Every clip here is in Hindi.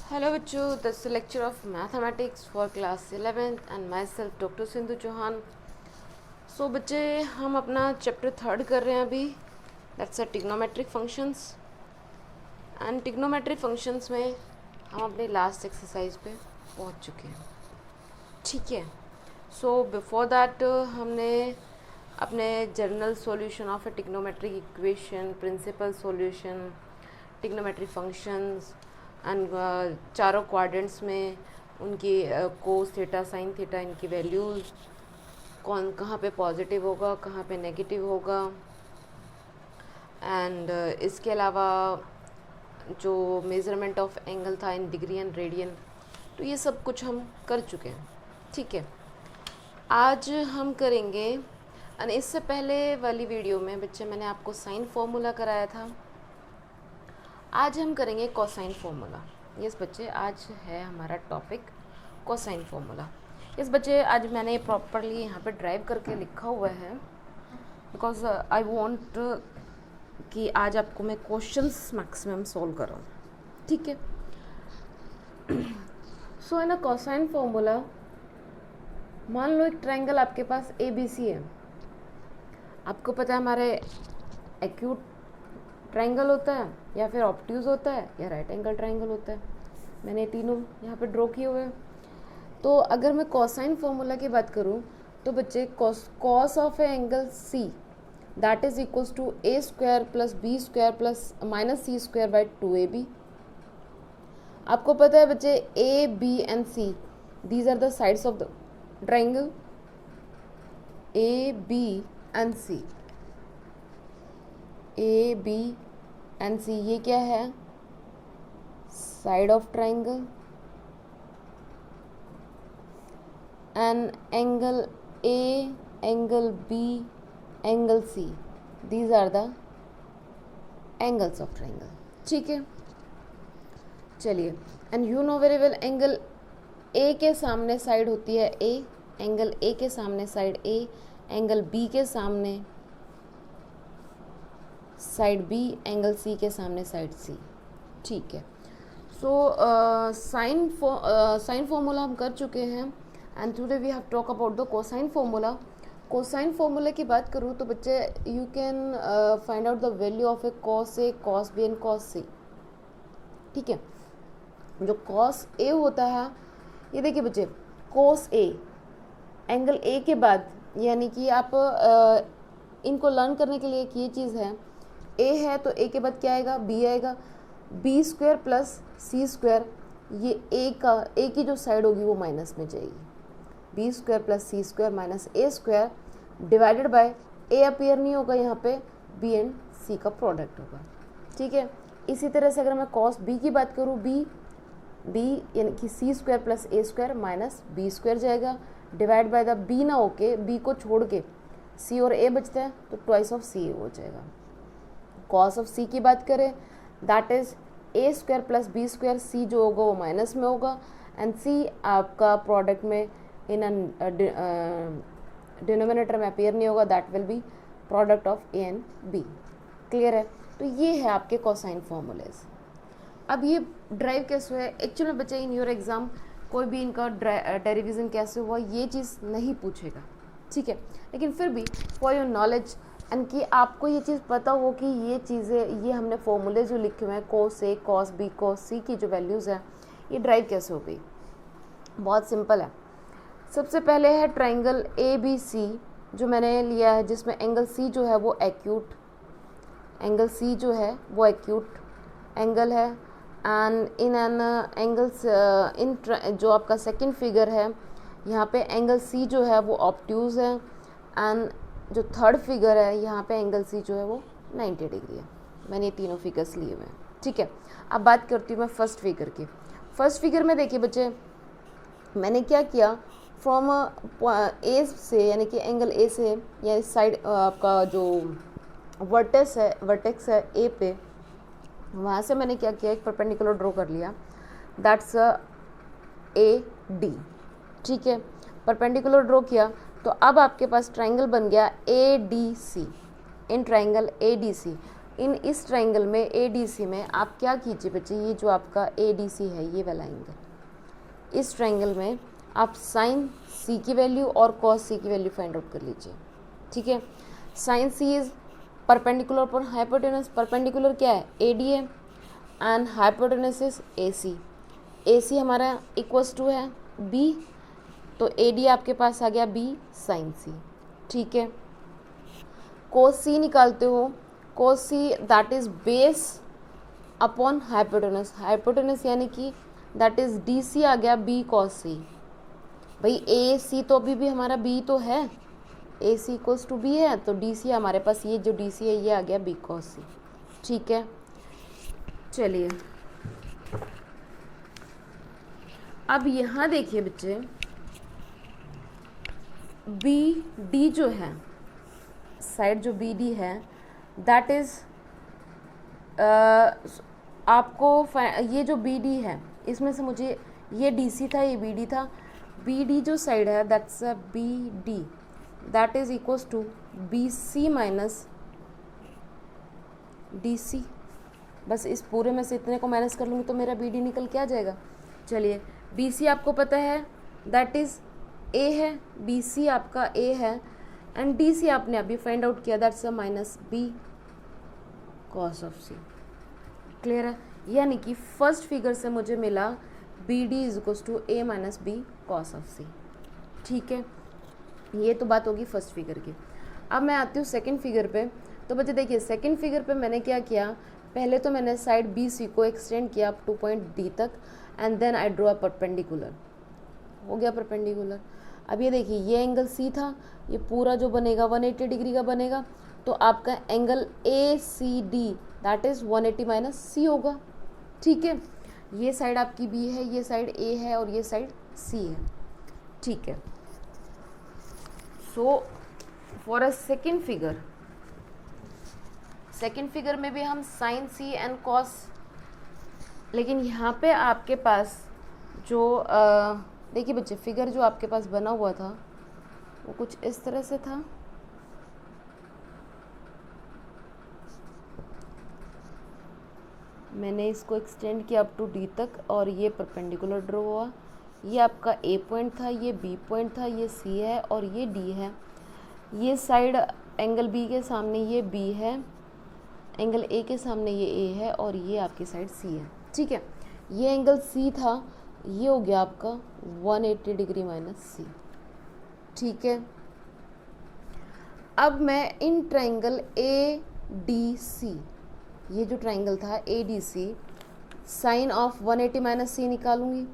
Hello बच्चों, this is lecture of mathematics for class 11th and myself Dr. Sindhu Chauhan. सो बच्चे हम अपना चैप्टर 3 कर रहे हैं अभी, that's a trigonometric functions. And trigonometric functions में हम अपने लास्ट एक्सरसाइज पे पहुंच चुके हैं, ठीक है। सो बिफोर दैट हमने अपने general solution of a trigonometric equation, principal solution, trigonometric functions and चारों क्वाड्रेंट्स में उनकी कोस थीटा, साइन थीटा, इनकी वैल्यूज़, कौन कहाँ पे पॉजिटिव होगा, कहाँ पे नेगेटिव होगा, एंड इसके अलावा जो मेज़रमेंट ऑफ एंगल था इन डिग्री एंड रेडियन, तो ये सब कुछ हम कर चुके हैं, ठीक है। आज हम करेंगे, एंड इससे पहले वाली वीडियो में बच्चे मैंने आपको साइन फॉर्मूला कराया था। आज हम करेंगे कोसाइन फॉर्मूला। यस बच्चे, आज है हमारा टॉपिक कोसाइन फॉर्मूला। यस बच्चे, आज मैंने प्रॉपरली यहाँ पे ड्राइव करके लिखा हुआ है बिकॉज आई वांट कि आज आपको मैं क्वेश्चंस मैक्सिमम सॉल्व कराऊँ, ठीक है। सो इन अ कोसाइन फॉर्मूला, मान लो एक ट्रायंगल आपके पास ABC है। आपको पता है हमारे एक्यूट ट्रायंगल होता है या फिर ऑब्ट्यूज होता है या राइट एंगल ट्रायंगल होता है। मैंने तीनों यहाँ पे ड्रॉ किए हुए हैं। तो अगर मैं कोसाइन फॉर्मूला की बात करूँ तो बच्चे cos of a angle C that is equals to A square plus B square plus minus C square by 2AB। आपको पता है बच्चे A, B and C these are the sides of the triangle. A, B and C, A, B and C, ये क्या है? Side of triangle. And angle A, angle B, angle C, these are the angles of triangle, ठीक है। चलिए, and you know very well angle A के सामने साइड होती है A, एंगल A के सामने साइड A, एंगल B के सामने साइड B, एंगल C के सामने साइड C, ठीक है। सो साइन फॉर्मूला हम कर चुके हैं and today we have talk about the cosine formula. Cosine formula की बात करूँ तो बच्चे you can find out the value of a cos A, cos B and cos C, ठीक है। जो कॉस A होता है, ये देखिए बच्चे, कॉस A एंगल A के बाद, यानी कि आप इनको लर्न करने के लिए एक ये चीज़ है, A है तो A के बाद क्या आएगा? B आएगा। B square plus C square, ये A की जो साइड होगी वो माइनस में जाएगी। B square plus C square minus A square divided bye A appear नहीं होगा यहाँ पे, B एंड C का प्रोडक्ट होगा, ठीक है। इसी तरह से अगर मैं कॉस B की बात करूँ, B यानी कि C square plus A square minus B square जाएगा डिवाइड बाय द B ना होके, B को छोड़ के C और A बचता है तो ट्वाइस ऑफ C हो जाएगा। कॉस ऑफ C की बात करें, that is A square plus B square, C जो होगा वो माइनस में होगा एंड C आपका प्रोडक्ट में इन डिनोमिनेटर में अपीयर नहीं होगा, that will B product of A and B। Clear है? तो ये है आपके कोसाइन फॉर्मूलेज। अब ये ड्राइव कैसे हुआ है? एक्चुअली बच्चे इन योर एग्जाम कोई भी इनका डेरिवेशन कैसे हुआ ये चीज़ नहीं पूछेगा, ठीक है। लेकिन फिर भी फॉर योर नॉलेज एंड कि आपको ये चीज़ पता हो कि ये चीज़ें, ये हमने फॉर्मूले जो लिखे हुए हैं cos A, cos B, cos C की जो वैल्यूज़ हैं, ये ड्राइव कैसे हो गई? बहुत सिंपल है। सबसे पहले है ट्रायंगल ABC जो मैंने लिया है, जिसमें एंगल C जो है वो एक्यूट, एंगल C जो है वो एक्यूट एंगल है and in an angles in जो आपका सेकंड फिगर है यहाँ पे एंगल C जो है वो ऑब्ट्यूज है एंड जो थर्ड फिगर है यहाँ पे एंगल C जो है वो 90 डिग्री है। मैंने ये तीनों फिगर्स लिए हुए हैं, ठीक है। अब बात करती हूँ मैं फर्स्ट फिगर की। फर्स्ट फिगर में देखिए बच्चे, मैंने क्या किया, फ्रॉम A से यानी कि एंगल A से या इस साइड आपका जो वर्टेक्स है A पे, वहाँ से मैंने क्या किया, एक परपेंडिकुलर ड्रॉ कर लिया, दैट्स AD, ठीक है। परपेंडिकुलर ड्रॉ किया तो अब आपके पास ट्रायंगल बन गया ADC। इन ट्रायंगल ADC इन इस ट्राइंगल में ADC में आप क्या कीजिए बच्चे, ये जो आपका ADC है ये वाला एंगल, इस ट्राइंगल में आप साइन C की वैल्यू और कॉस C की वैल्यू फाइंड आउट कर लीजिए। ठीक है, sine C is perpendicular upon hypotenuse, perpendicular क्या है AD है and hypotenuse is AC, AC हमारा इक्वल्स टू है B, तो AD आपके पास आ गया B साइन C। ठीक है, कोस C निकालते हो, कोस C that is base upon hypotenuse, hypotenuse यानी कि दैट इज DC आ गया B cos C। भाई AC तो अभी भी हमारा B तो है, AC इक्वल्स टू B है, तो DC हमारे पास ये जो DC है ये आ गया B cos C। ठीक है, चलिए अब यहाँ देखिए बच्चे, BD जो है, साइड जो BD है दैट इज आपको ये जो BD है इसमें से मुझे ये DC था ये BD था, BD जो साइड है that's BD that is equals to BC minus DC। बस इस पूरे में से इतने को माइनस कर लूँगी तो मेरा BD निकल के आ जाएगा। चलिए BC आपको पता है दैट इज़ A है, BC आपका A है एंड DC आपने अभी फाइंड आउट किया that's minus B cos of C। Clear है, यानी कि फर्स्ट फिगर से मुझे मिला BD is equals to A minus B cos of C। ठीक है, ये तो बात होगी फर्स्ट फिगर की। अब मैं आती हूँ सेकंड फिगर पे। तो बच्चे देखिए सेकंड फिगर पे मैंने क्या किया, पहले तो मैंने साइड BC को एक्सटेंड किया अप टू पॉइंट D तक and then I draw a perpendicular, हो गया परपेंडिकुलर। अब ये देखिए ये एंगल C था, ये पूरा जो बनेगा 180 डिग्री का बनेगा, तो आपका angle ACD that is 180 minus C होगा। ठीक है, ये साइड आपकी B है, ये साइड A है और ये साइड C है। ठीक है, so for a second figure में भी हम साइन C एंड कॉस, लेकिन यहाँ पे आपके पास जो देखिए बच्चे फिगर जो आपके पास बना हुआ था वो कुछ इस तरह से था। मैंने इसको एक्सटेंड किया अप टू D तक और ये परपेंडिकुलर ड्रॉ हुआ। ये आपका A पॉइंट था, ये B पॉइंट था, ये C है और ये D है। ये साइड एंगल B के सामने ये B है, एंगल A के सामने ये A है और ये आपकी साइड C है। ठीक है, ये एंगल C था, ये हो गया आपका 180 डिग्री माइनस C। ठीक है, अब मैं इन ट्राइंगल ADC, ये जो ट्राइंगल था ADC, sine of 180 minus C निकालूंगी।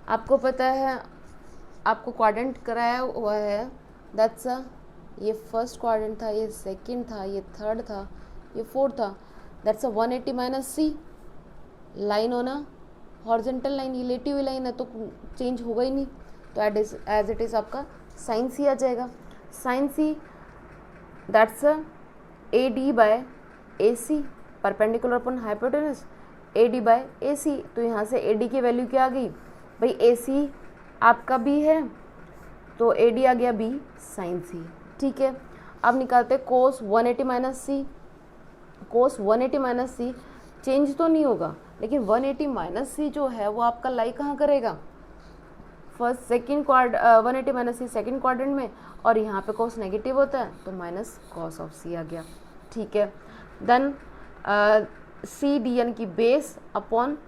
आपको पता है, आपको क्वाड्रेंट कराया हुआ है दैट्स ये फर्स्ट क्वाड्रेंट था, ये सेकंड था, ये थर्ड था, ये फोर्थ था, दैट्स 180 माइनस C। लाइन होना हॉरिजॉन्टल लाइन, ये लेटी हुई लाइन है तो चेंज होगा ही नहीं, तो एज इट इज़ आपका साइन C आ जाएगा। Sine C that's AD by AC perpendicular upon hypotenuse, AD by AC। तो यहाँ से AD की वैल्यू क्या आ गई भाई, AC आपका B है तो AD आ गया B साइन C। ठीक है, अब निकालते कोस 180 माइनस C। कोस 180 माइनस C चेंज तो नहीं होगा, लेकिन 180 माइनस C जो है वो आपका लाई कहाँ करेगा, first second 180 minus C second quadrant में, और यहाँ पे कोस नेगेटिव होता है तो माइनस कॉस ऑफ C आ गया। ठीक है, देन CD यानी कि बेस अपॉन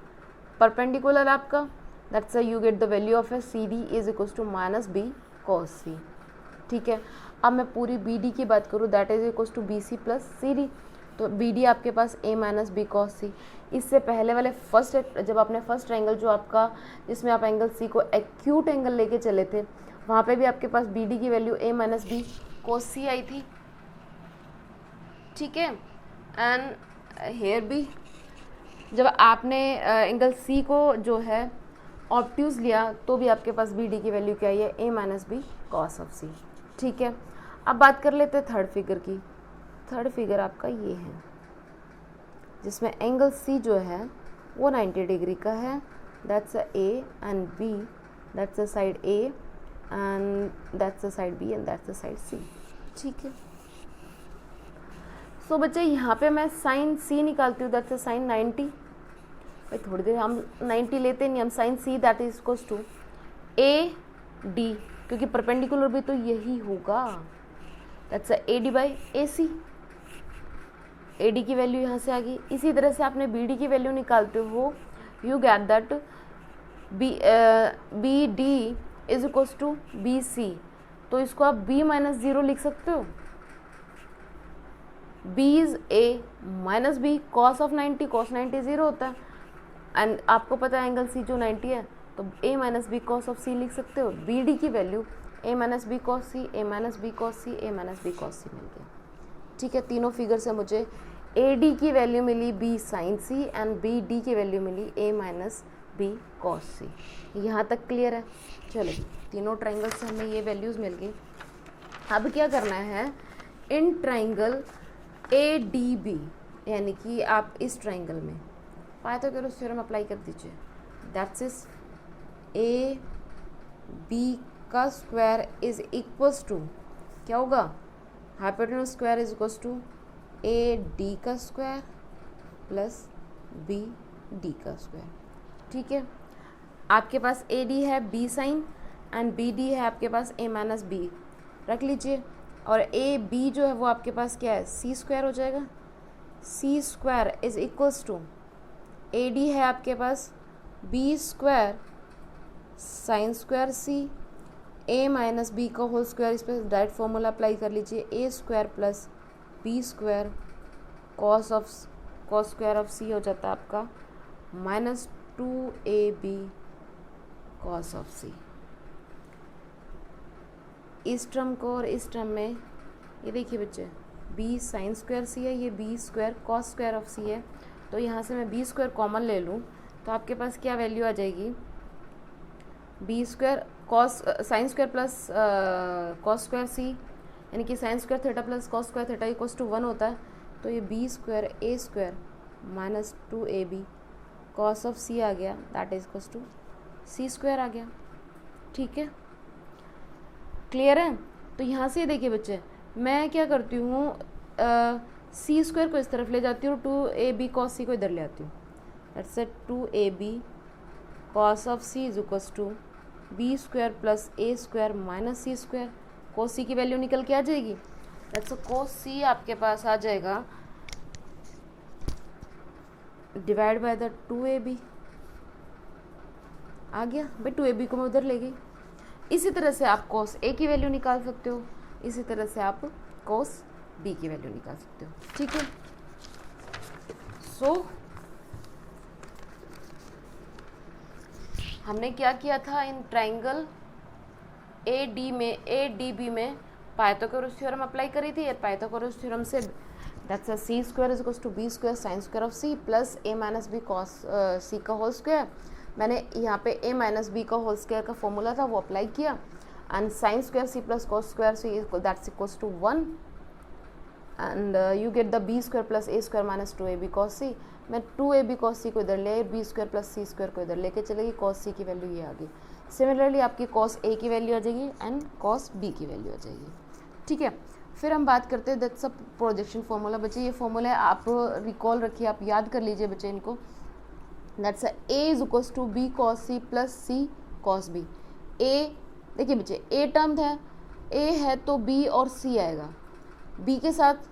परपेंडिकुलर आपका, that's you get the value of CD is equals to minus B cos C। ठीक है, अब मैं पूरी BD की बात करूँ that is equals to BC plus CD, तो BD आपके पास A minus B cos C। इससे पहले वाले जब आपने फर्स्ट ट्रायंगल जो आपका जिसमें आप एंगल C को एक्यूट एंगल लेके चले थे, वहाँ पे भी आपके पास BD की value A minus B cos C आई थी। ठीक है, एंड हेयर भी जब आपने एंगल C को जो है ऑब्ट्यूज लिया तो भी आपके पास BD की वैल्यू क्या है, A minus B cos of C। ठीक है, अब बात कर लेते हैं थर्ड फिगर की। थर्ड फिगर आपका ये है जिसमें एंगल C जो है वो 90 डिग्री का है, that's A and B, that's a side A and that's a side B and that's a side C। ठीक है, सो बच्चे यहाँ पे मैं साइन सी निकालती हूँ, दैट्स साइन 90। भाई थोड़ी देर हम 90 लेते नहीं, हम sine C that is equals to A D, क्योंकि परपेंडिकुलर भी तो यही होगा, that's A D by A C. A D की वैल्यू यहाँ से आ गई। इसी तरह से आपने बी डी की वैल्यू निकालते हो, you get that B D is equals to B C. तो इसको आप b माइनस 0 लिख सकते हो, b is a minus B cos of 90, cos 90 0 होता है, एंड आपको पता है एंगल c जो 90 है, तो a minus B cos of c लिख सकते हो। बी डी की value a minus B cos C, a minus B cos C, a minus B cos C मिल गया। ठीक है, तीनों फिगर से मुझे ए डी की वैल्यू मिली b sine C and B D की वैल्यू मिली a minus B cos C. यहाँ तक क्लियर है? चलो, तीनों ट्राइंगल से हमें ये वैल्यूज़ मिल गई। अब क्या करना है, in triangle A D B, यानी कि आप इस ट्राइंगल में पाइथागोरस थ्योरम अप्लाई कर दीजिए, दैट्स इज ए बी का स्क्वायर इज इक्वल्स टू क्या होगा, hypotenuse square is equals to A D का स्क्वायर प्लस बी डी का स्क्वायर। ठीक है, आपके पास ए डी है B sine and B D है आपके पास ए माइनस बी, रख लीजिए। और ए बी जो है वो आपके पास क्या है, सी स्क्वायर हो जाएगा। C square is equals to A D है आपके पास B square sine square C, A minus B का होल स्क्वायर, इस पर डायरेक्ट फॉर्मूला अप्लाई कर लीजिए, A square plus B square cos square of C हो जाता है आपका माइनस 2ab कॉस ऑफ सी। इस टर्म को और इस टर्म में ये देखिए बच्चे, b साइन स्क्वायर सी है, ये b square cos square of C है, तो यहाँ से मैं b स्क्वायर कॉमन ले लूँ तो आपके पास क्या वैल्यू आ जाएगी, b square cos sine square plus cos square C, यानी कि sine square theta plus cos square theta equals to 1 होता है, तो ये b square a square minus 2ab cos of C आ गया, that is equals to C square आ गया। ठीक है, क्लियर है? तो यहाँ से देखिए बच्चे, मैं क्या करती हूँ, सी स्क्वायर को इस तरफ ले जाती हूँ, 2ab कॉस सी को इधर ले आती हूँ, that's 2ab cos of C is equals to B square plus A square minus C square. Cos C की वैल्यू निकल के आ जाएगी, दैट्स कॉस सी आपके पास आ जाएगा डिवाइड बाय द 2ab, आ गया भाई, 2ab को मैं उधर ले गई। इसी तरह से आप cos a की वैल्यू निकाल सकते हो, इसी तरह से आप cos b की वैल्यू निकाल सकते हो। ठीक है, सो हमने क्या किया था, इन ट्राइंगल ए डी बी में पाइथागोरस थ्योरम अप्लाई करी थी। पाइथागोरस थ्योरम से that's a C square is equals to B square sine square of C plus A minus B cos C का होल स्क्वायर। मैंने यहाँ पे ए माइनस बी का होल स्क्वायर का फॉर्मूला था वो अप्लाई किया, and sine square C plus cos square C that's equals to 1 and you get the B square plus A square minus 2ab cos C. मैं 2ab कॉस सी को इधर ले, बी स्क्वायर प्लस सी स्क्वायर को इधर लेके चलेगी, कॉस सी की वैल्यू ये आ गई। सिमिलरली आपकी कॉस ए की वैल्यू आ जाएगी एंड कॉस बी की वैल्यू आ जाएगी। ठीक है, फिर हम बात करते हैं दैट्स अ प्रोजेक्शन फॉर्मूला। बच्चे ये फॉर्मूला है, आप रिकॉल रखिए, आप याद कर लीजिए बच्चे इनको। That's A is equals to B cos C plus C cos B. ए देखिए बच्चे, ए टर्म है, ए है तो बी और सी आएगा, बी के साथ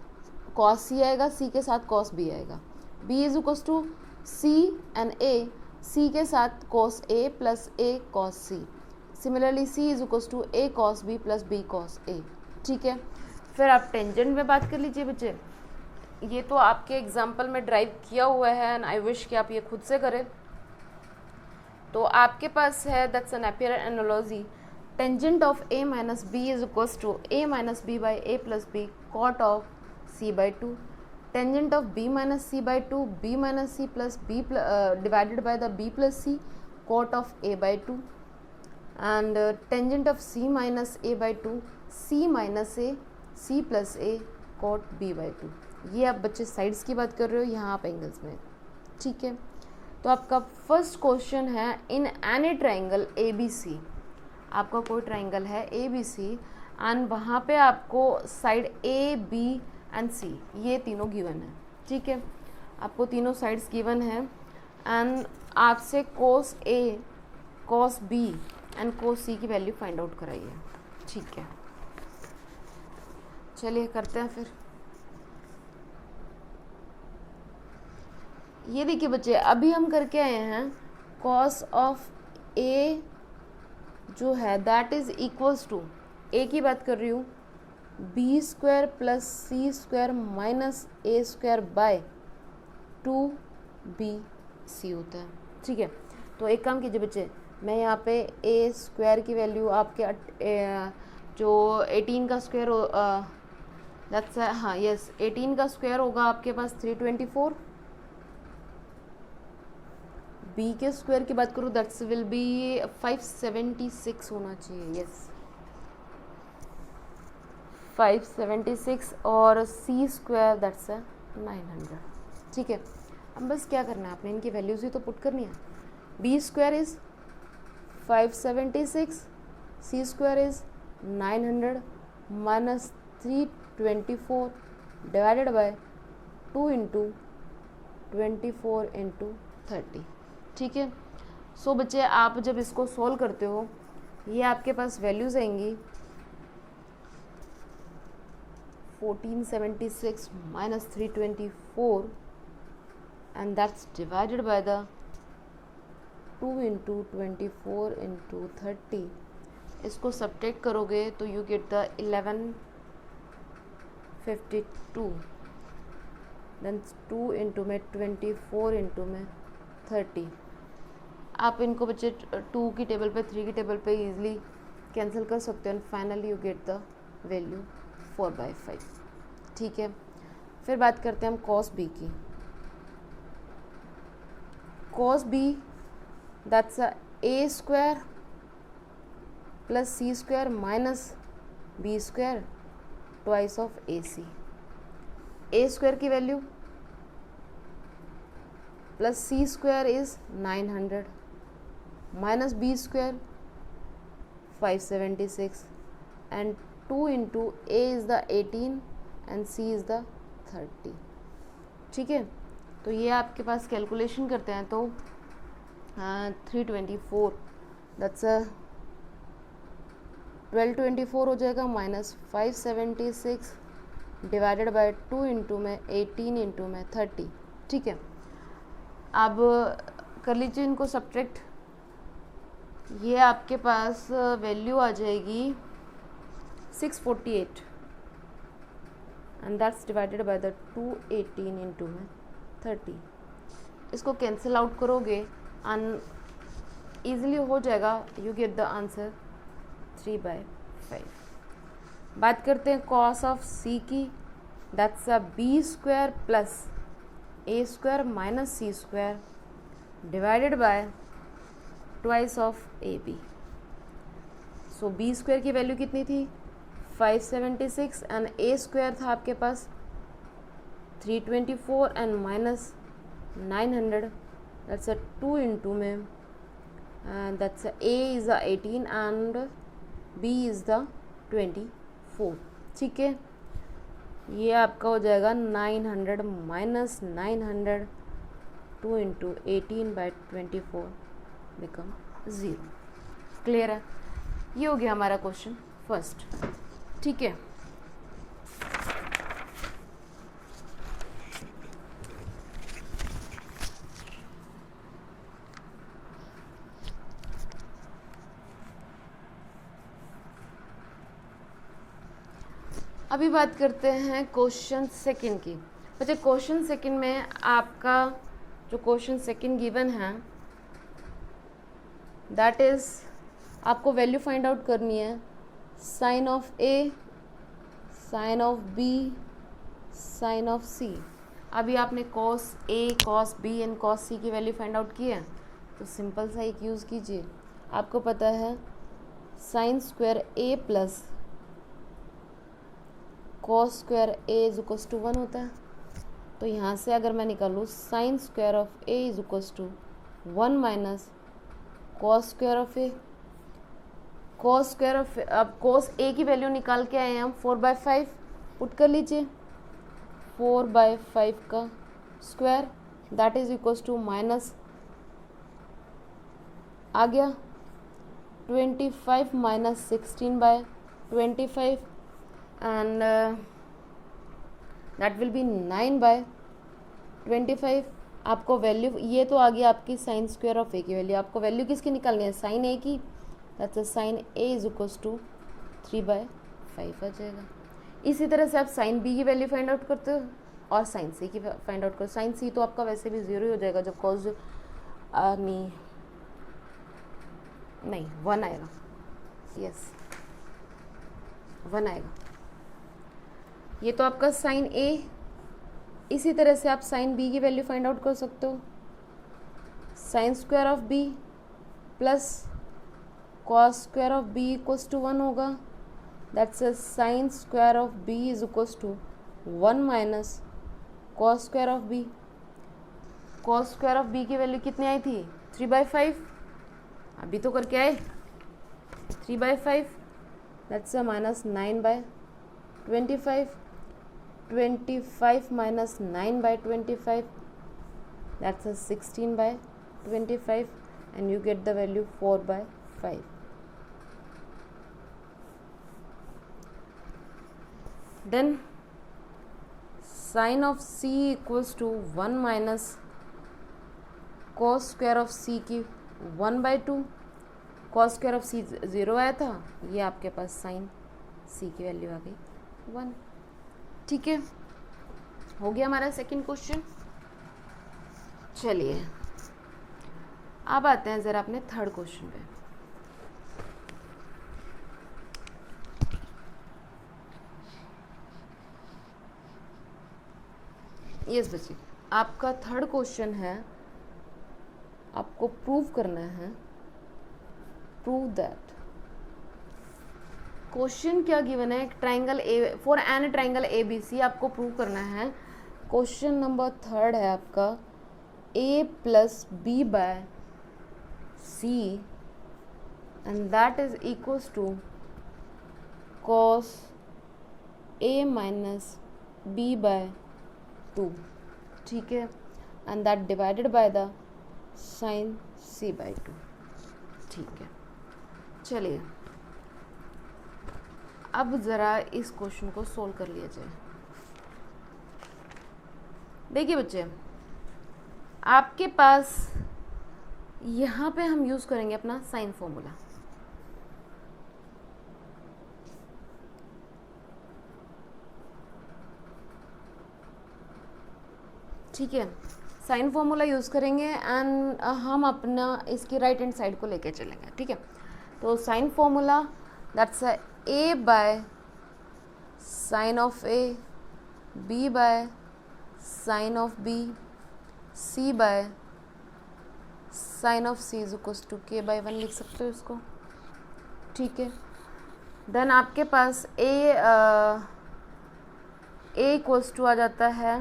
कॉस सी आएगा, सी के साथ कॉस बी आएगा। B is equals to C and A, C के साथ cos A plus A cos C. Similarly C is equals to A cos B plus B cos A. ठीक है, फिर आप टेंजेंट में बात कर लीजिए बच्चे। ये तो आपके एग्जाम्पल में ड्राइव किया हुआ है एंड आई विश कि आप ये खुद से करें। तो आपके पास है that's Napier analogy, tangent of A minus B is equals to A minus B by A plus B cot of C by 2। Tangent of b minus c by 2 b minus c plus b divided by the b plus c cot of a by 2 and tangent of c minus a by 2 c minus a c plus a cot b by 2। ये आप बच्चे साइड्स की बात कर रहे हो, यहाँ आप एंगल्स में। ठीक है, तो आपका फर्स्ट क्वेश्चन है, in any triangle A B C, आपका कोई ट्राइंगल है ए बी सी एंड वहाँ पे आपको साइड ए बी एंड सी, ये तीनों गिवन है, ठीक है। आपको तीनों साइड्स गिवन है एंड आपसे कोस ए, कोस बी एंड कोस सी की वैल्यू फाइंड आउट कराई है, ठीक है। चलिए करते हैं फिर। ये देखिए बच्चे, अभी हम करके आए हैं कॉस ऑफ ए जो है that is equals to, A की बात कर रही हूँ, B square plus C square minus A square by 2bc होता है, ठीक है। तो एक काम कीजिए बच्चे, मैं यहाँ पे ए स्क्वायर की वैल्यू आपके जो 18 का स्क्वायर दैट्स हाँ यस 18 का स्क्वायर होगा आपके पास 324, बी के स्क्वायर की बात करूँ दैट्स विल बी 576 होना चाहिए, यस 576, और सी स्क्वायर दैट्स 900, ठीक है। अब बस क्या करना है, आपने इनकी वैल्यूज ही तो पुट करनी है। B square is 576, C square is 900 minus 324 divided by 2 into 24 into 30, ठीक है। सो बच्चे आप जब इसको सॉल्व करते हो, ये आपके पास वैल्यूज आएंगी 1476 minus 324 and that's divided by the 2 into 24 into 30, इसको सब्ट्रैक्ट करोगे तो you get the 1152, then 2 into में 24 into में 30, आप इनको बच्चे 2 की टेबल पे 3 की टेबल पे इजीली कैंसिल कर सकते हो and finally you get the value 4/5, ठीक है। फिर बात करते हैं हम कॉस बी की। Cos B that's A square plus C square minus B square twice of A C. A square की value plus C square is 900 minus B square 576 and 2 into a is the 18 and c is the 30, ठीक है। तो ये आपके पास कैलकुलेशन करते हैं तो 324 दैट्स 1224 हो जाएगा माइनस 576 डिवाइडेड बाय 2 इंटू में 18 इंटू में 30, ठीक है। अब कर लीजिए इनको सब्ट्रैक्ट, ये आपके पास वैल्यू आ जाएगी 648 and that's divided by the 218 into में 30, इसको कैंसिल आउट करोगे एंड ईजिली हो जाएगा, यू गेट द आंसर 3/5। बात करते हैं कॉस ऑफ सी की, that's B square plus A square minus C square divided by twice of A B. So B square की वैल्यू कितनी थी 576 एंड ए स्क्वायर था आपके पास 324 एंड माइनस 900 दैट्स 2 इंटू में that's A is the 18 and B is the 24, ठीक है। ये आपका हो जाएगा 900 माइनस 900 2 इंटू 18/24 बिकम 0, क्लियर है। ये हो गया हमारा क्वेश्चन फर्स्ट, ठीक है। अभी बात करते हैं क्वेश्चन सेकंड की। बच्चे क्वेश्चन सेकंड में आपका जो क्वेश्चन सेकंड गिवन है दैट इज आपको वैल्यू फाइंड आउट करनी है sine of A, sine of B, sine of C. अभी आपने cos A, cos B and cos C की वैल्यू फाइंड आउट की है, तो सिंपल सा एक यूज़ कीजिए। आपको पता है sine square A plus cos square A is equals to 1 होता है। तो यहाँ से अगर मैं निकालूँ sine square of A is equals to 1 minus cos square of A, अब कॉस ए की वैल्यू निकाल के आए हैं हम 4/5, पुट कर लीजिए 4/5 का square that is equals to minus आ गया 25 minus 16/25 and that will be 9/25। आपको वैल्यू ये तो आ गया आपकी साइन स्क्वायर ऑफ ए की वैल्यू। आपको वैल्यू किसकी निकालनी है? साइन ए की। That's sine A is equals to 3/5 आ जाएगा। इसी तरह से आप साइन बी की वैल्यू फाइंड आउट करते हो और साइन सी की फाइंड आउट करो। साइन सी तो आपका वैसे भी 0 ही हो जाएगा जब कॉज नहीं 1 आएगा। यस 1 आएगा। ये तो आपका साइन ए। इसी तरह से आप साइन बी की वैल्यू फाइंड आउट कर सकते हो। Sine square of B plus cos square of B equals to 1 होगा। That's a sine square of B is equals to 1 minus cos square of B. Cos square of B की वैल्यू कितनी आई थी? 3/5। अभी तो करके आए 3/5। That's a minus 9/25। 25 minus 9/25 that's a 16/25 and you get the value 4/5. Then sine of c equals to 1 minus cos square of c की 1/2। cos square of c 0 आया था, ये आपके पास sin c की वैल्यू आ गई 1। ठीक है, हो गया हमारा सेकंड क्वेश्चन। चलिए अब आते हैं ज़रा अपने थर्ड क्वेश्चन पे। यस बच्चे, आपका थर्ड क्वेश्चन है, आपको प्रूव करना है, प्रूव दैट क्वेश्चन क्या गिवन है, एक triangle A for an triangle A B C आपको प्रूव करना है। क्वेश्चन नंबर थर्ड है आपका a plus B by C and that is equals to cos a minus B by 2। ठीक है, and that divided by the sine c by 2। ठीक है, चलिए अब ज़रा इस क्वेश्चन को सोल्व कर लिया जाए। देखिए बच्चे, आपके पास यहाँ पे हम यूज़ करेंगे अपना साइन फॉर्मूला। ठीक है, साइन फॉर्मूला यूज़ करेंगे एंड हम अपना इसकी राइट हैंड साइड को लेके चलेंगे। ठीक है, तो sine formula that's a by sine of a, b by sine of b, c by sine of c is equals to k/1 लिख सकते हो इसको। ठीक है, देन आपके पास a इक्वल्स टू आ जाता है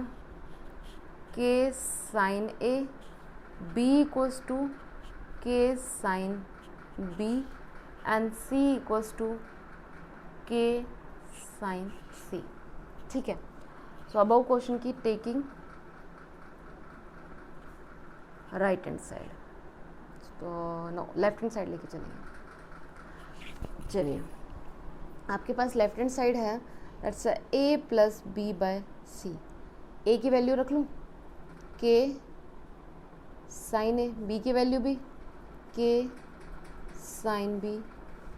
k sine a, b equals to k sine b and c equals to k sine c। ठीक है, सो अबाउ क्वेश्चन की टेकिंग राइट हैंड साइड, तो नो लेफ्ट हैंड साइड लेके चलेंगे। चलिए, आपके पास लेफ्ट हैंड साइड है, that's a plus B by C. A की वैल्यू रख लूँ k साइन ए, बी की वैल्यू भी k sine B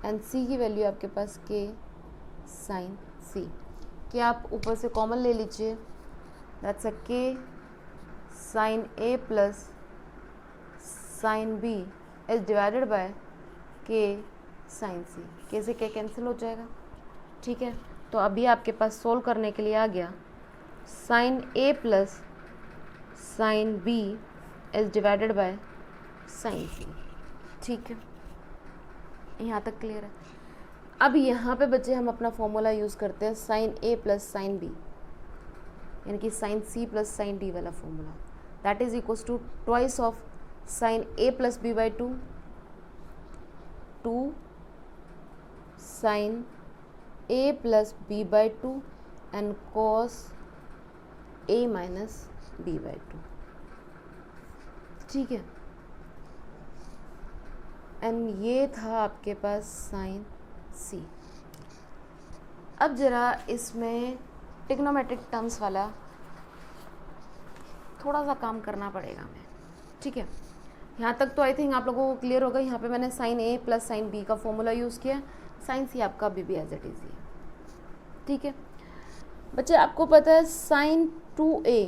and c की वैल्यू आपके पास k साइन c। क्या आप ऊपर से कॉमन ले लीजिए, that's a k sine a plus sine b is divided by k sine c। k से k कैंसिल हो जाएगा। ठीक है, तो अभी आपके पास सोल्व करने के लिए आ गया sine a plus sine b is divided by sine c। ठीक है, यहाँ तक क्लियर है। अब यहाँ पे बच्चे हम अपना फॉर्मूला यूज़ करते हैं sine a plus sine b, यानी कि sine c plus sine d वाला formula. That is equals to twice of sine a plus b by 2, 2 sine a plus b by 2 and cos A minus B by two, ठीक है। एंड ये था आपके पास साइन सी। अब ज़रा इसमें ट्रिग्नोमेट्रिक टर्म्स वाला थोड़ा सा काम करना पड़ेगा हमें, ठीक है। यहाँ तक तो आई थिंक आप लोगों को क्लियर होगा। यहाँ पे मैंने sign A plus sine B का फॉर्मूला यूज़ किया, साइन सी आपका अभी भी एज इट इज़ है, ठीक है। बच्चे आपको पता है sine 2a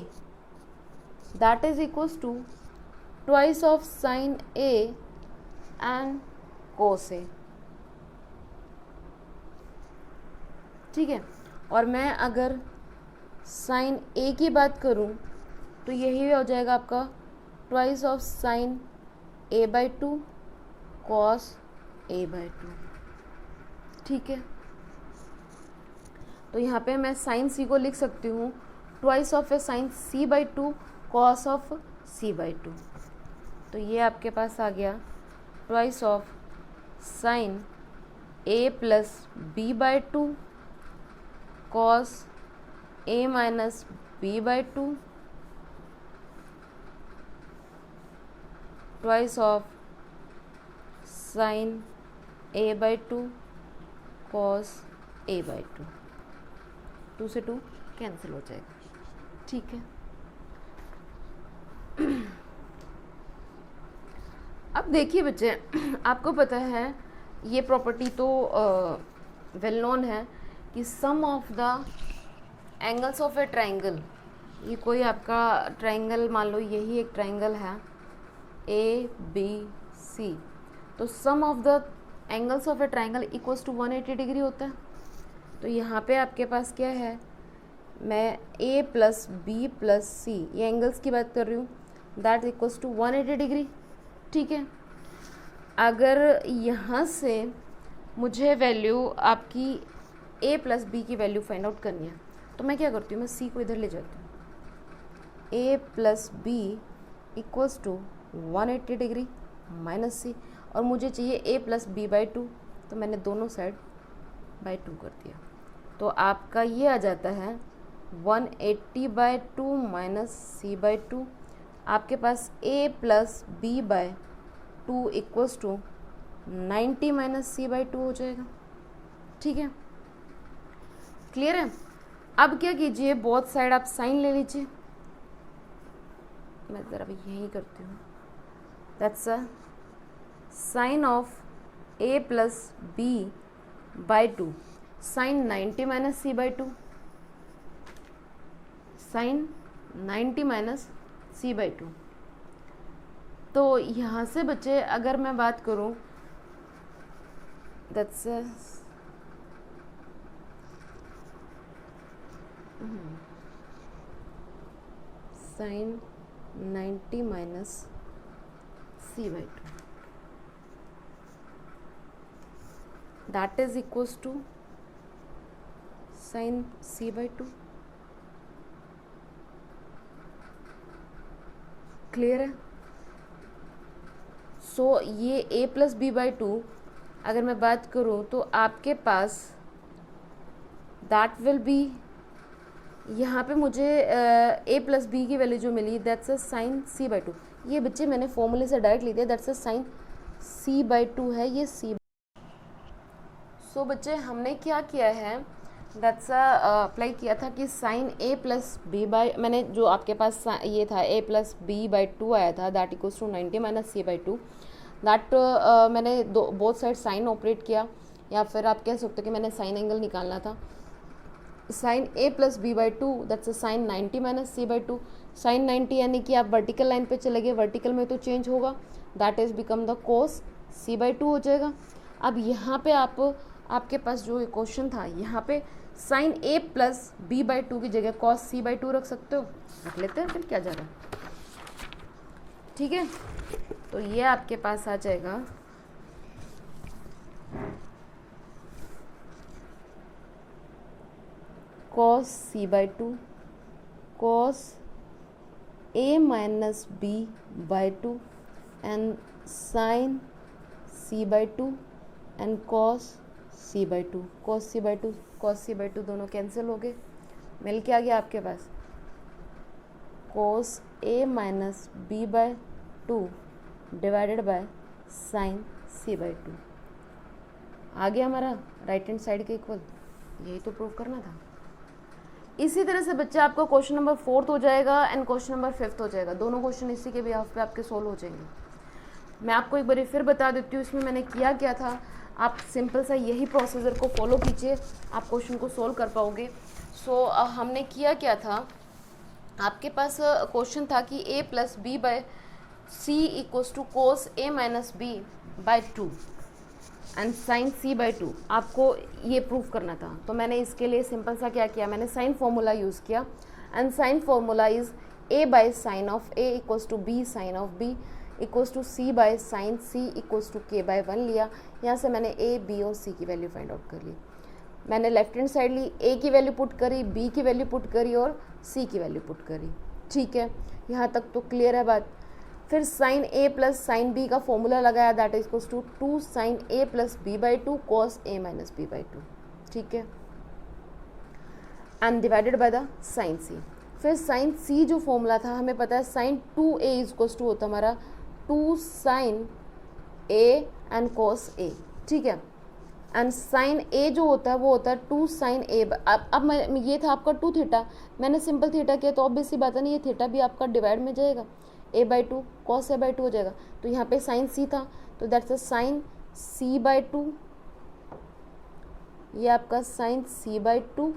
that is equals to twice of sine A and cos A, ठीक है। और मैं अगर साइन ए की बात करूं तो यही हो जाएगा आपका twice of sine A by two cos A by two, ठीक है। तो यहाँ पे मैं साइन सी को लिख सकती हूँ twice of A sine C by two cos of C by two. तो ये आपके पास आ गया twice of sine A plus B by two cos A minus B by two twice of sine A by two cos A by two. 2 से 2 कैंसिल हो जाएगा, ठीक है। अब देखिए बच्चे, आपको पता है ये प्रॉपर्टी तो वेल नोन है कि sum of the angles of a triangle, ये कोई आपका ट्राइंगल मान लो, यही एक ट्राइंगल है ए बी सी, तो sum of the angles of a triangle equals to 180 degree होता है। तो यहाँ पे आपके पास क्या है, मैं ए प्लस बी प्लस सी ये एंगल्स की बात कर रही हूँ, दैट इक्वल्स टू 180 डिग्री, ठीक है। अगर यहाँ से मुझे वैल्यू आपकी ए प्लस बी की वैल्यू फाइंड आउट करनी है, तो मैं क्या करती हूँ, मैं सी को इधर ले जाती हूँ। A plus B equals to 180 degree minus C, और मुझे चाहिए A plus B by two, तो मैंने दोनों साइड बाई टू कर दिया। तो आपका ये आ जाता है 180 by two minus C by two. आपके पास A plus B by two equals to 90 minus C by two हो जाएगा, ठीक है। क्लियर है। अब क्या कीजिए, बोथ साइड आप साइन ले लीजिए, मैं ज़रा भी यही करती हूँ। That's a sine of A plus B by two, sine 90 minus C by two, sine 90 minus C by two. तो यहाँ से बच्चे अगर मैं बात करूँ, that's sine 90 minus C by two, that is equals to sine C by two. Clear है। सो ये A plus B by two अगर मैं बात करूँ तो आपके पास दैट विल बी, यहाँ पे मुझे ए प्लस बी की वैल्यू जो मिली that's a sine C by two. ये बच्चे मैंने फॉर्मूले से डायरेक्ट ली थी, that's a sine C by two है ये सी। सो बच्चे हमने क्या किया है, दैट्स अप्लाई किया था कि sine A plus B by, मैंने जो आपके पास ये था A plus B by two आया था that equals to 90 minus C by two, that मैंने बोथ साइड साइन ऑपरेट किया, या फिर आप कह सकते हो कि मैंने साइन एंगल निकालना था। Sine A plus B by two that's a sine 90 minus C by two, sine 90 यानी कि आप वर्टिकल लाइन पे चले गए, वर्टिकल में तो चेंज होगा, that is become the cos C by two हो जाएगा। अब यहाँ पे आपके पास जो क्वेश्चन था, यहाँ पे sine A plus B by two की जगह कॉस सी बाई टू रख सकते हो, रख लेते हैं, फिर क्या जा रहा है, ठीक है। तो ये आपके पास आ जाएगा cos C by two cos A minus B by two and sine C by two and cos C by two, cos C by two दोनों कैंसिल हो गए, मिल के आ गया आपके पास cos A minus B by 2 divided by sine C by 2। आ गया हमारा राइट हैंड साइड के इक्वल, यही तो प्रूव करना था। इसी तरह से बच्चा आपका क्वेश्चन नंबर 4 हो जाएगा एंड क्वेश्चन नंबर 5 हो जाएगा। दोनों क्वेश्चन इसी के बिहाफ पे आपके सोल्व हो जाएंगे। मैं आपको एक बार फिर बता देती हूँ इसमें मैंने किया क्या था। आप सिंपल सा यही प्रोसीजर को फॉलो कीजिए, आप क्वेश्चन को सोल्व कर पाओगे। सो हमने किया क्या था, आपके पास क्वेश्चन था कि a plus B by C equals to cos A minus B by 2 and sine C by 2, आपको ये प्रूफ करना था। तो मैंने इसके लिए सिंपल सा क्या किया, मैंने साइन फॉर्मूला यूज़ किया and sine formula is a by sine of a equals to b sine of b equals to c by sine c equals to k by 1 लिया। यहाँ से मैंने a, b और c की वैल्यू फाइंड आउट कर ली। मैंने लेफ्ट हैंड साइड ली, a की वैल्यू पुट करी, b की वैल्यू पुट करी और c की वैल्यू पुट करी। ठीक है, यहाँ तक तो क्लियर है बात। फिर sine a plus sine b का फॉर्मूला लगाया, that is equals to 2 sine a plus b by 2 cos a minus b by 2। ठीक है, and divided by the sine c। फिर साइन c जो फॉर्मूला था, हमें पता है sine 2a is equals to होता हमारा 2 sine a and cos a। ठीक है, एंड साइन a जो होता है वो होता है 2 साइन a। अब ये था आपका 2 थीटा, मैंने सिंपल थीटा किया तो ऑब्वियसली बात है ना, ये थीटा भी आपका डिवाइड में जाएगा, a by 2 cos a by 2 हो जाएगा। तो यहाँ पे साइन c था तो that's a sine c by 2, ये आपका sine c by 2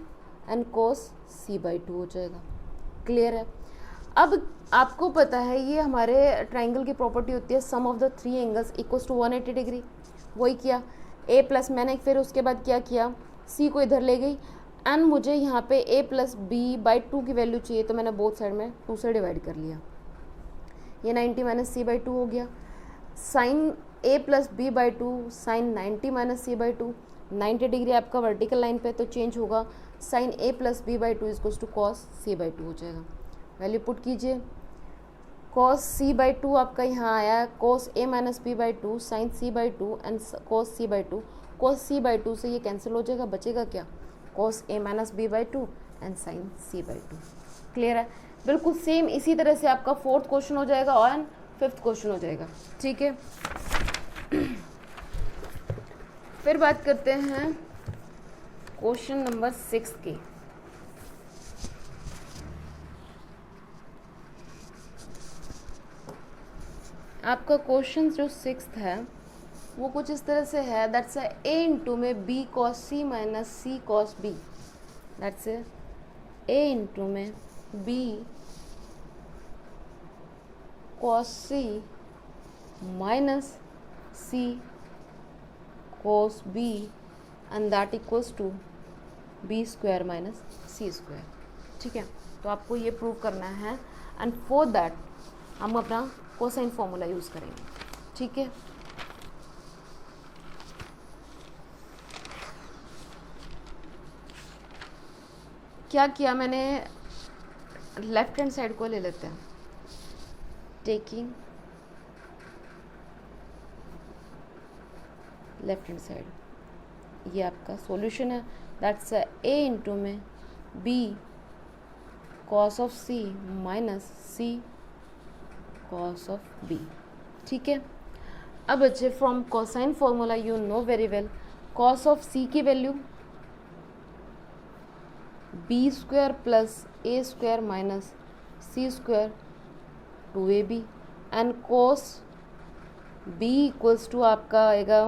and cos c by 2 हो जाएगा। क्लियर है। अब आपको पता है ये हमारे ट्राइंगल की प्रॉपर्टी होती है, sum of the 3 angles equals to 180 degree. वही किया, a प्लस मैंने फिर उसके बाद क्या किया, c को इधर ले गई एंड मुझे यहाँ पे a प्लस बी बाई 2 की वैल्यू चाहिए तो मैंने बोथ साइड में 2 से डिवाइड कर लिया। ये 90 माइनस सी बाई 2 हो गया। Sine a plus B by 2 sine 90 minus C by 2, 90 degree आपका वर्टिकल लाइन पे तो चेंज होगा, sine a plus B by 2 is to cos C by 2 हो जाएगा। वैल्यू पुट कीजिए, कॉस सी बाई 2 आपका यहाँ आया, cos a minus B by 2 sine C by 2 and cos C by 2। Cos C by 2 से ये कैंसिल हो जाएगा, बचेगा क्या, cos a minus B by 2 and sine C by 2। Clear है। बिल्कुल सेम इसी तरह से आपका 4th क्वेश्चन हो जाएगा और 5th क्वेश्चन हो जाएगा। ठीक है, फिर बात करते हैं क्वेश्चन नंबर 6 की। आपका क्वेश्चन जो 6th है वो कुछ इस तरह से है, दैट्स a इंटू में b cos c minus c cos B, that's a into में b cos c minus c cos B and that equals to B square minus C square. ठीक है, तो आपको ये प्रूव करना है एंड फॉर दैट हम अपना कोसाइन फॉर्मूला यूज़ करेंगे। ठीक है, क्या किया मैंने, लेफ्ट हैंड साइड को ले लेते हैं, टेकिंग लेफ्ट हैंड साइड, ये आपका सॉल्यूशन है, दैट्स a इंटू में b cos of c minus c cos of b। ठीक है, अब बच्चे from cosine formula you know very well, cos of c की value b square plus a square minus c square 2ab and cos b equals to आपका आएगा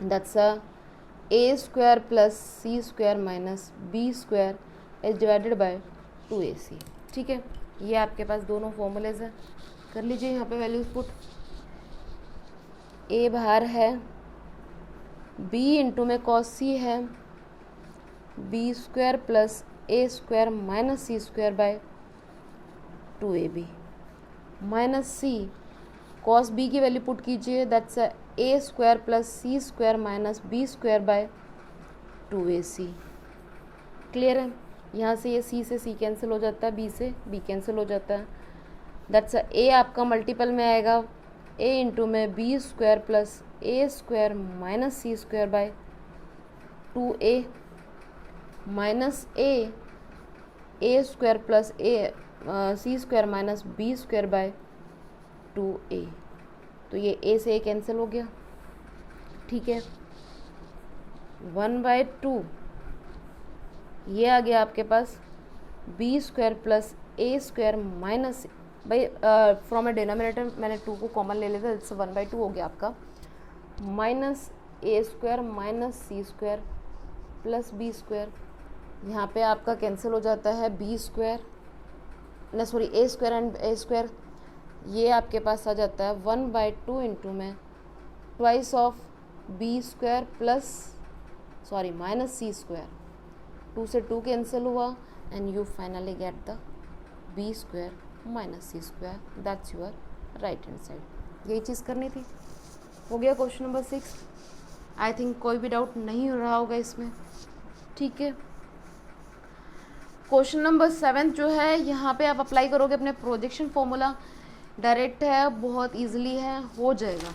that's a square plus c square minus b square is divided by 2ac। ठीक है, ये आपके पास दोनों फॉर्मूलेज हैं, कर लीजिए यहाँ पे वैल्यूज पुट। a बाहर है, b इंटू में कॉस c है b square plus a square minus c square bye 2ab minus c cos b की वैल्यू पुट कीजिए, that's a square plus c square minus b square by 2ac। Clear है, यहाँ से ये c से c कैंसिल हो जाता है, b से b कैंसिल हो जाता है, दैट्स a आपका मल्टीपल में आएगा a इंटू में b square plus a square minus c square by 2a minus a square plus C square minus B square by 2a। तो ये a से a कैंसिल हो गया, ठीक है। 1/2 ये आ गया आपके पास B square plus A square minus, भाई फ्रॉम ए डिनोमिनेटर मैंने 2 को कॉमन ले लेता, इससे 1/2 हो गया आपका, माइनस ए स्क्वायर माइनस सी स्क्वायर प्लस बी स्क्वायर। यहाँ पे आपका कैंसिल हो जाता है बी स्क्वायर ना, sorry a square and A square, ये आपके पास आ जाता है 1/2 इंटू में twice of b square plus sorry minus C square, 2 से 2 कैंसिल हुआ and you finally get the B square minus C square, that's your right hand side. यही चीज़ करनी थी। हो गया क्वेश्चन नंबर 6। आई थिंक कोई भी डाउट नहीं हो रहा होगा इसमें, ठीक है। क्वेश्चन नंबर 7 जो है, यहाँ पे आप अप्लाई करोगे अपने प्रोजेक्शन फॉर्मूला, डायरेक्ट है, बहुत इजीली है, हो जाएगा।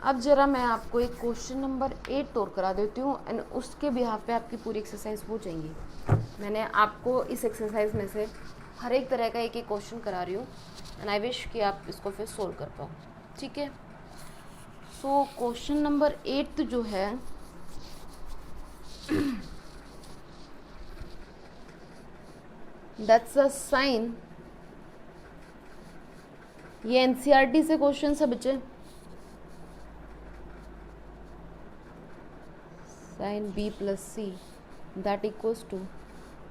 अब जरा मैं आपको एक क्वेश्चन नंबर 8 तौर करा देती हूँ एंड उसके बिहाफ पे आपकी पूरी एक्सरसाइज हो जाएंगी। मैंने आपको इस एक्सरसाइज में से हर एक तरह का एक एक क्वेश्चन करा रही हूँ एंड आई विश कि आप इसको फिर सोल्व कर पाओ, ठीक है। सो क्वेश्चन नंबर 8 जो है दैट्स अ साइन, ये एनसीईआरटी से क्वेश्चन है बच्चे। Sine B plus c that equals to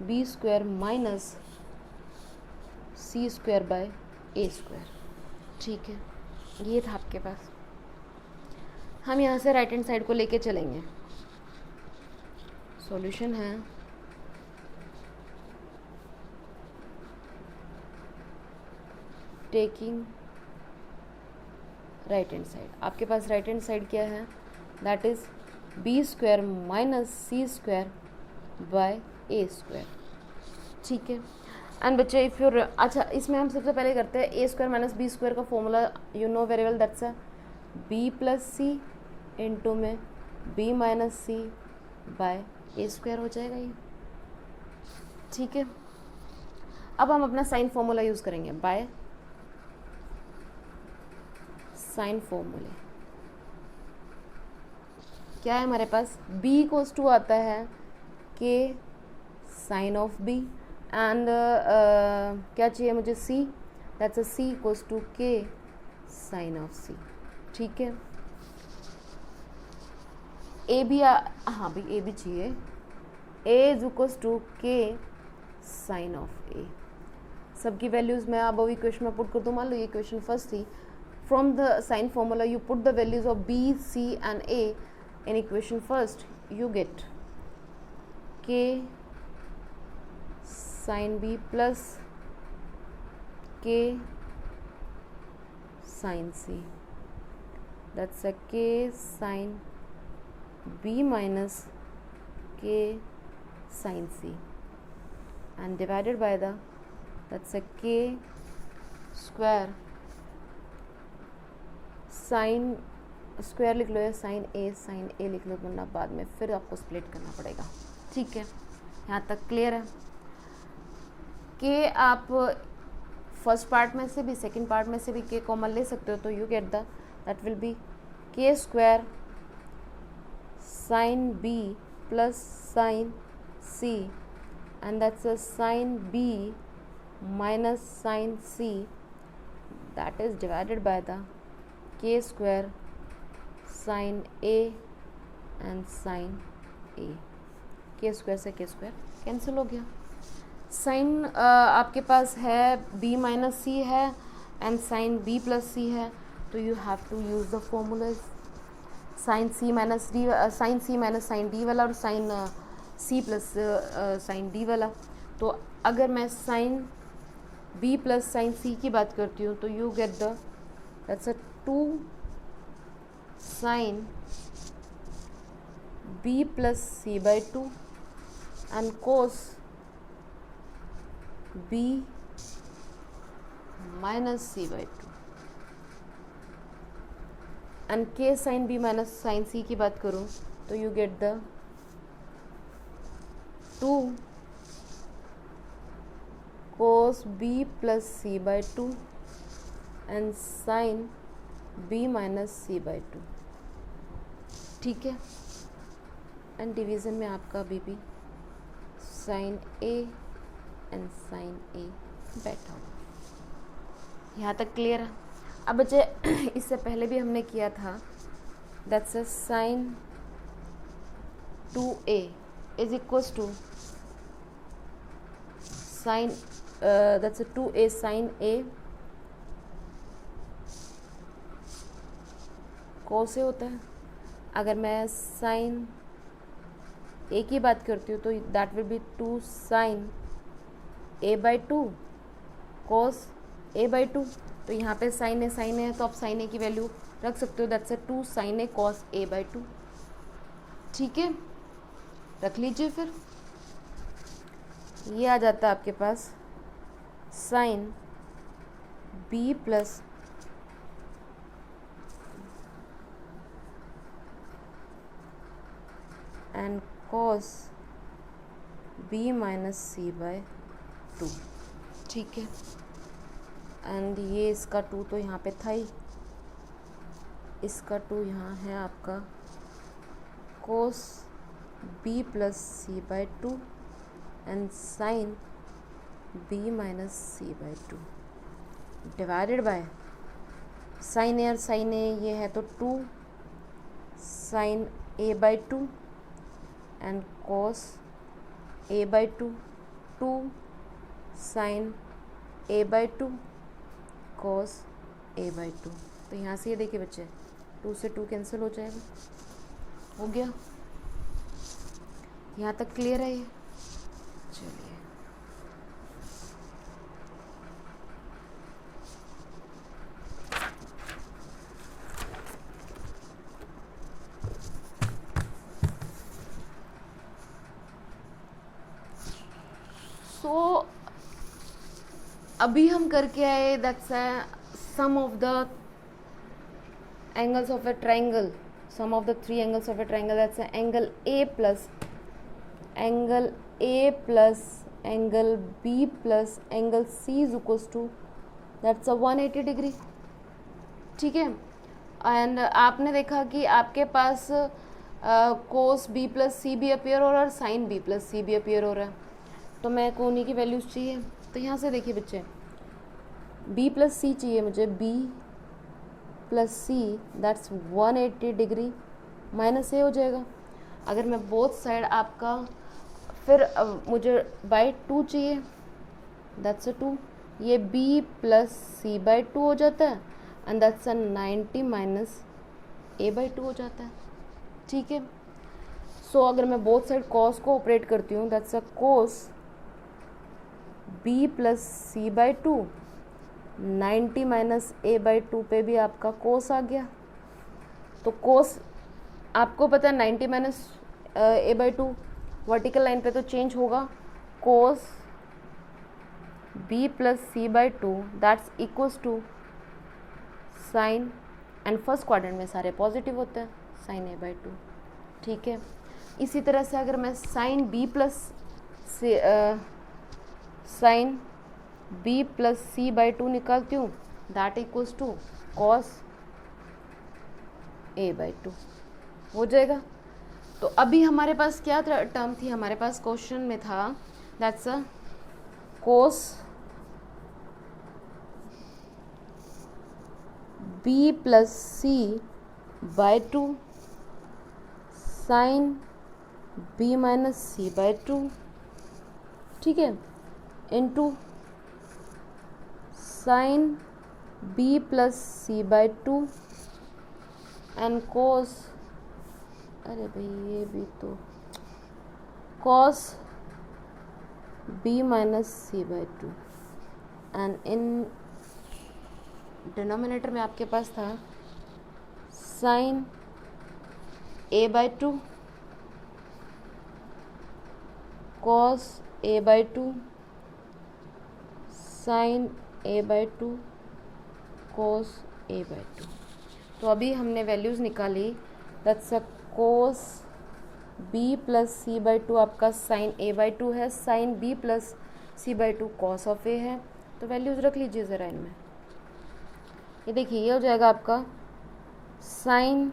B square minus C square by a square, ठीक है। ये था आपके पास। हम यहाँ से राइट हैंड साइड को लेके चलेंगे। सॉल्यूशन है टेकिंग राइट हैंड साइड। आपके पास राइट हैंड साइड क्या है, that is b square minus C square by a square, ठीक है। एंड बच्चे इफ़ यू, अच्छा इसमें हम सबसे पहले करते हैं a square minus B square का formula you know very well, that's a b plus c into में b minus c by a square हो जाएगा ये, ठीक है। अब हम अपना साइन फॉर्मूला यूज़ करेंगे, बाय साइन फॉर्मूले। क्या है हमारे पास, b इक्वल्स टू आता है k sine of b and क्या चाहिए मुझे c, that's a c equals to k sine of c, ठीक है। a भी हाँ भाई a भी चाहिए, a is equals to k sine of a। सबकी वैल्यूज़ मैं अब इक्वेशन में पुट कर दूँ। मान लो ये इक्वेशन फर्स्ट थी, from the sign formula you put the values of b, c and a in equation first, you get k sin b plus k sin c, that's a k sin b minus k sin c and divided by the, that's a k square sine square लिख लो या साइन ए लिख लो, वरना बाद में फिर आपको स्प्लिट करना पड़ेगा, ठीक है। यहाँ तक क्लियर है कि आप फर्स्ट पार्ट में से भी सेकंड पार्ट में से भी के कॉमन ले सकते हो, तो you get the that will be K square sine B plus sine C and that's a sine B minus sine C that is divided by the K square sine A and sine A. K square से के स्क्वायर कैंसिल हो गया। साइन आपके पास है b माइनस सी है and sine b plus c है, तो you have to use the formulas sine c minus d, sine c minus sine d वाला और sine c plus sine d वाला। तो अगर मैं साइन b प्लस साइन सी की बात करती हूँ तो you get the that's a 2 sine b plus c by 2 and cos b minus C by 2 and k sine b minus sign c की बात करूँ तो you get the 2 cos b plus c by 2 and sin b minus c by 2, ठीक है। एंड डिवीज़न में आपका b sin a and sin a बैठा हुआ। यहाँ तक क्लियर है। अब बच्चे इससे पहले भी हमने किया था, that's a sin 2a is equals to sin that's a 2a sin a cos से होता है। अगर मैं sin a की बात करती हूँ तो that will B 2 sin a by 2 cos a by 2। तो यहाँ पे sin a है तो आप sin a की वैल्यू रख सकते हो, that's a 2 sin a cos a by 2, ठीक है। रख लीजिए। फिर ये आ जाता है आपके पास sin b plus and cos b minus c by 2, ठीक है। एंड ये इसका 2 तो यहाँ पे था ही, इसका 2 यहाँ है आपका cos b plus c by 2 and sin b minus c by 2 divided बाय sin a और sin a ये है तो 2 sin a by 2 and cos a by 2 2 sin a by 2 cos a by 2। तो यहाँ से ये देखिए बच्चे 2 से 2 कैंसिल हो जाएगा, हो गया। यहाँ तक क्लियर है ये? चलिए अभी हम करके आए that's sum of the angles of a triangle, sum of the 3 angles of a triangle, that's angle A plus angle B plus angle C is equals to that's 180 degree, ठीक है। एंड आपने देखा कि आपके पास cos B प्लस C भी अपीयर हो रहा है और sin B प्लस C भी अपीयर हो रहा है। तो मैं को उन्हीं की वैल्यूज़ चाहिए। तो यहाँ से देखिए बच्चे B प्लस C चाहिए मुझे, B plus C that's 180 degree minus A हो जाएगा। अगर मैं बोथ साइड आपका फिर मुझे बाई 2 चाहिए, दैट्स अ 2, ये B प्लस C बाई 2 हो जाता है and that's a 90 minus a by 2 हो जाता है, ठीक है। सो अगर मैं बोथ साइड कॉस को ऑपरेट करती हूँ that's a cos B plus C by 2, 90 minus a by 2 पे भी आपका कोस आ गया। तो कोस आपको पता है 90 minus a by 2 vertical line पे तो चेंज होगा, cos B plus C by 2 that's equals to sine, and first quadrant में सारे पॉजिटिव होते हैं, साइन ए बाई 2, ठीक है। इसी तरह से अगर मैं sine B plus C by 2 निकालती हूँ that equals to cos A by 2 हो जाएगा। तो अभी हमारे पास क्या टर्म थी, हमारे पास क्वेश्चन में था that's a cos B plus C by 2 sine B minus C by 2, ठीक है, into sine B plus C by 2 and cos, अरे भाई ये भी तो cos B minus C by 2 and in denominator में आपके पास था sine A by 2 cos A by 2 sine A by 2 cos A by 2। तो अभी हमने वैल्यूज़ निकाली, that's a cos B plus C by 2 आपका साइन A बाई 2 है, sine B plus c/2 cos of a है, तो वैल्यूज़ रख लीजिए ज़रा इनमें। ये देखिए ये हो जाएगा आपका sine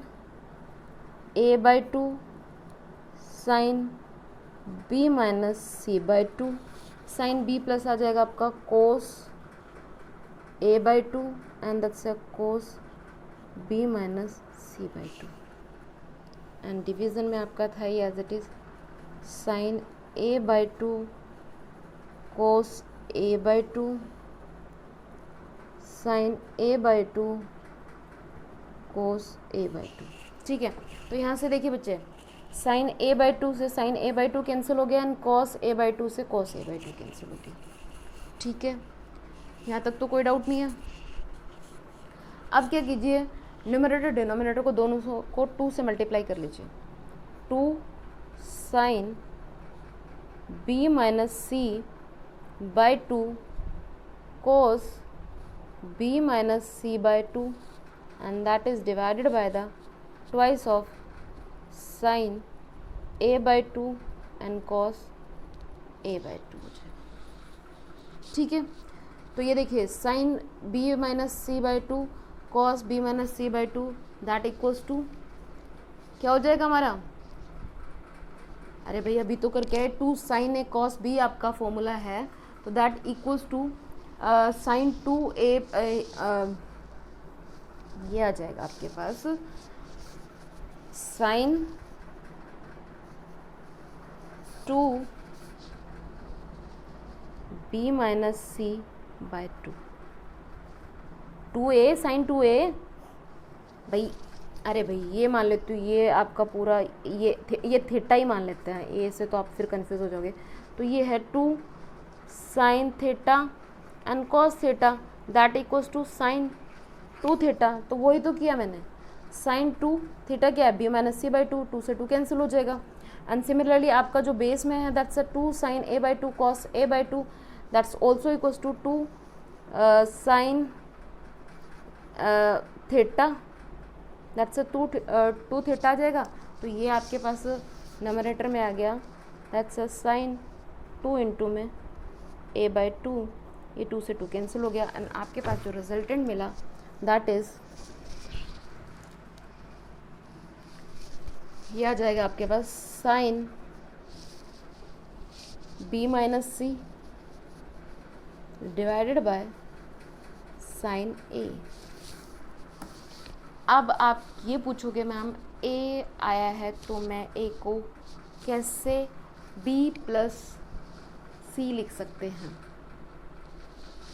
a/2 sine b minus c/2 sine b plus आ जाएगा आपका cos a/2 and that's a cos b minus c/2 and division में आपका था ही as it is sine a/2 cos a/2 sine a/2 cos a/2। ठीक है, तो यहाँ से देखिए बच्चे साइन a/2 से साइन a/2 कैंसिल हो गया एंड कॉस a/2 से कॉस a/2 कैंसिल हो गया। ठीक है, यहाँ तक तो कोई डाउट नहीं है। अब क्या कीजिए, न्यूमरेटर डिनोमिनेटर को दोनों को 2 से मल्टीप्लाई कर लीजिए। 2 sine b minus c/2 cos b minus c/2 and that is divided by the twice of sin a/2 and cos a/2 हो जाए। ठीक है, तो ये देखिए sin b minus c/2 cos b minus c/2 that equals to क्या हो जाएगा हमारा? अरे भाई अभी तो करके है 2 sin a cos b आपका फॉर्मूला है, तो that equals to sign 2a ये आ जाएगा आपके पास sign 2b minus c/2 2a sign 2a भाई। अरे भाई ये मान लेते हो, ये आपका पूरा ये थीटा ही मान लेते हैं, ए से तो आप फिर कंफ्यूज हो जाओगे। तो ये है 2 sine theta and cos theta that equals to sine 2 theta. तो वही तो किया मैंने, साइन 2 थीटा क्या है b माइनस c/2, 2 से 2 कैंसिल हो जाएगा। एंड सिमिलरली आपका जो बेस में है that's a 2 sine a/2 cos a/2 that's also equals to 2 sine theta that's a 2 theta आ जाएगा। तो ये आपके पास नंबरेटर में आ गया दैट्स अ साइन 2 इंटू में a/2, ये 2 से 2 कैंसिल हो गया एंड आपके पास जो रिजल्टेंट मिला दैट इज ये आ जाएगा आपके पास sine b minus c divided by sine a। अब आप ये पूछोगे मैम a आया है तो मैं a को कैसे b प्लस c लिख सकते हैं?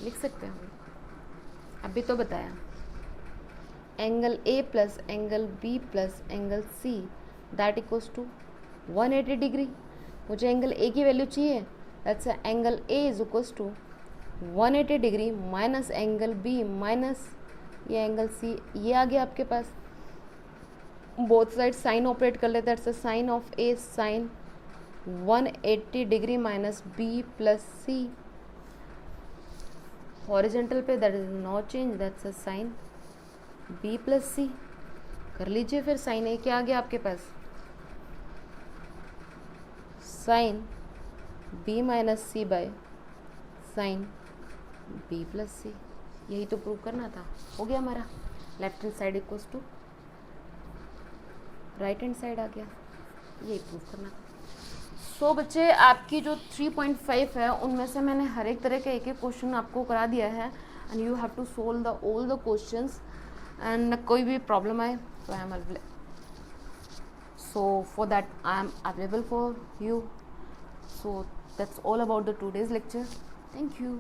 लिख सकते हैं, अभी तो बताया angle a plus angle b plus angle c that equals to 180 degree. मुझे एंगल a की वैल्यू चाहिए, that's angle a is equals to 180 degree minus angle b minus ये एंगल c, ये आ गया आपके पास। बोथ साइड साइन ऑपरेट कर लेते हैं, that's sine of a sine 180 degree minus b plus c। Horizontal पे that is no change, that's a sign b plus c। कर लीजिए फिर साइन a क्या आ गया आपके पास, sine b minus c by sine b plus c। यही तो प्रूव करना था, हो गया हमारा। Left hand side equals to right hand side आ गया, यही प्रूव करना था। सो बच्चे आपकी जो 3.5 है उनमें से मैंने हर एक तरह का एक एक क्वेश्चन आपको करा दिया है and you have to solve the all the questions and कोई भी प्रॉब्लम आए तो I am available, so for that I am available for you. So that's all about the today's lecture. Thank you.